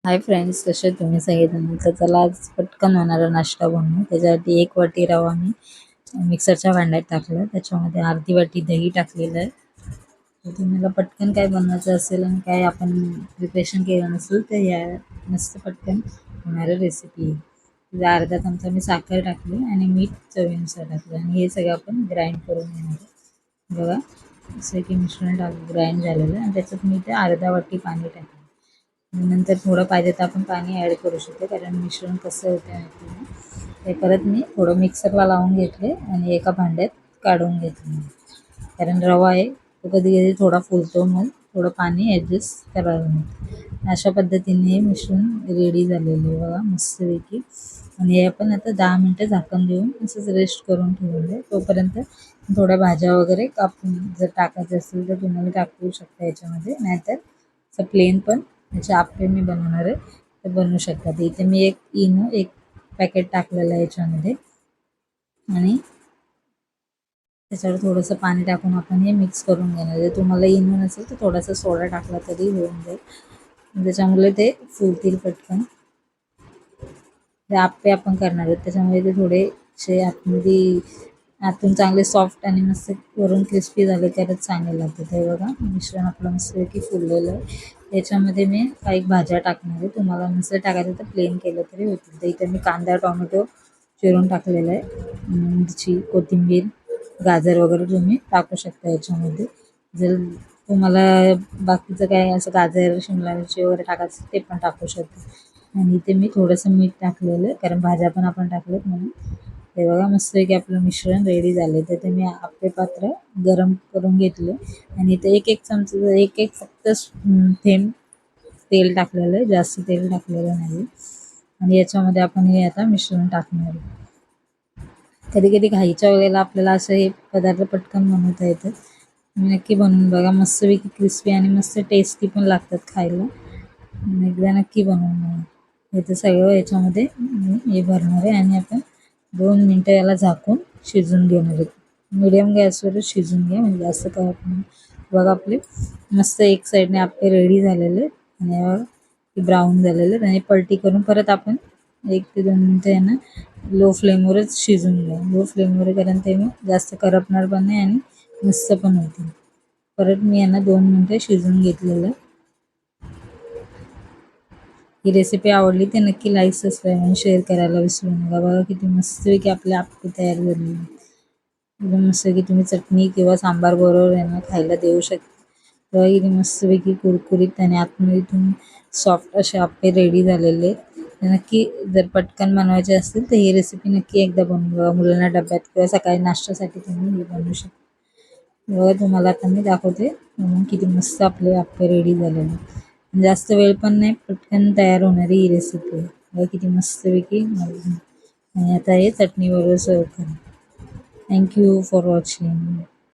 Hi friends, कसे तुम्ही सगळेजण? तर चला आज पटकन होणारा नाश्ता बनवू. त्याच्यासाठी 1 वाटी रवा मी मिक्सरच्या भांड्यात टाकलं. त्याच्यामध्ये अर्धी वाटी दही टाकलेलं आहे. तर तुम्हाला पटकन काय बनवायचं असेल आणि काय आपण प्रिपरेशन केलं नसेल तर या मस्त पटकन होणारं रेसिपी आहे. तिला अर्धा चमचा मी साखर टाकली आणि मीठ चवीनुसार टाकलं आणि हे सगळं आपण ग्राइंड करून घेणार आहे. बघा, असं की मिश्रण ग्राइंड झालेलं आहे आणि त्याच्यात मी ते अर्धा वाटी पाणी टाकलं. नंतर थोडं पाहिजे तर आपण पाणी ॲड करू शकतो, कारण मिश्रण कसं होतं माहिती आहे. ते परत मी थोडं मिक्सरला लावून घेतले आणि एका भांड्यात काढून घेतले, कारण रवा आहे तो कधी कधी थोडा फुलतो, मग थोडं पाणी ॲडजस्ट करावं लागतं. अशा पद्धतीने हे मिश्रण रेडी झालेलं आहे बघा मस्तपैकी. आणि हे आपण आता 10 मिनटं झाकण देऊन असंच रेस्ट करून ठेवून दे. तोपर्यंत थोड्या भाज्या वगैरे कापून जर टाकायचं असेल तर तुम्हाला टाकू शकता याच्यामध्ये, नाहीतर असं प्लेन पण त्याचे आप्पे मी बनवणार आहे तर बनवू शकतात. इथे मी एक पॅकेट टाकलेलं आहे याच्यामध्ये आणि त्याच्यावर थोडंसं पाणी टाकून आपण हे मिक्स करून घेणार. जर तुम्हाला इनो नसेल तर थोडासा सोडा टाकला तरी होऊन जाईल, त्याच्यामुळे ते फुलतील पटकन. ते आप्पे आपण करणार आहोत त्याच्यामुळे ते थोडेसे आतमध्ये आतून चांगले सॉफ्ट आणि मस्त वरून क्रिस्पी झाले तरच चांगले लागते. ते बघा मिश्रण आपलं मस्तपैकी फुललेलं आहे. त्याच्यामध्ये मी काही भाज्या टाकणार आहे. तुम्हाला नसेल टाकायचं तर प्लेन केलं तरी होतील. तर इथे मी कांदा टोमॅटो चिरून टाकलेला आहे, मिरची कोथिंबीर गाजर वगैरे तुम्ही टाकू शकता याच्यामध्ये. जर तुम्हाला बाकीचं काय असं गाजर शिमला मिरची वगैरे टाकायचं ते पण टाकू शकता. आणि इथे मी थोडंसं मीठ टाकलेलं आहे, कारण भाज्या पण आपण टाकल्यात म्हणून. हे बघा मस्तपैकी आपलं मिश्रण रेडी झाले. तर ते मी आप्पे पात्र गरम करून घेतलं आणि इथे एक चमचा एक फक्त थेंब तेल टाकलेलं आहे, जास्त तेल टाकलेलं नाही. आणि याच्यामध्ये आपण हे आता मिश्रण टाकणार आहे. कधी कधी घाईच्या वेळेला आपल्याला असं हे पदार्थ पटकन बनवता येतात. तुम्ही नक्की बनवून बघा, मस्तपैकी क्रिस्पी आणि मस्त टेस्टी पण लागतात खायला. एकदा नक्की बनवून बघा. हे तर सगळं याच्यामध्ये मी हे भरणार आहे आणि आपण 2 मिनटं याला झाकून शिजून घेणार आहे. मीडियम गॅसवरच शिजून घ्या, म्हणजे जास्त काय आपण. बघा आपले मस्त एक साईडने आपले रेडी झालेले आणि ब्राऊन झालेले आणि पलटी करून परत आपण 1 ते 2 मिनटं यांना लो फ्लेमवरच शिजून घ्या. लो फ्लेमवर, कारण ते मग जास्त करपणार पण नाही आणि मस्त पण होतील. परत मी यांना 2 मिनटं शिजून घेतलेलं. ही रेसिपी आवडली तर नक्की लाईक सबस्क्राईब आणि शेअर करायला विसरू नका. बघा किती मस्तपैकी आपले आप्पे तयार झालेले. एकदम मस्त की तुम्ही चटणी किंवा सांबार बरोबर यांना खायला देऊ शकता. तेव्हा किती मस्तपैकी कुरकुरीत आणि आतमध्ये सॉफ्ट असे आप्पे रेडी झालेले. नक्की जर पटकन बनवायचे असतील तर ही रेसिपी नक्की एकदा बनवून बघा. मुलांना डब्यात किंवा सकाळी नाश्त्यासाठी तुम्ही हे बनवू शकता. बघा तुम्हाला आता मी दाखवते म्हणून किती मस्त आपले आप्पे रेडी झालेले. जास्त वेळ पण नाही, पटकन तयार होणारी ही रेसिपी आहे. बघा किती मस्तपैकी. आणि आता हे चटणीबरोबर सर्व करा. Thank you for watching.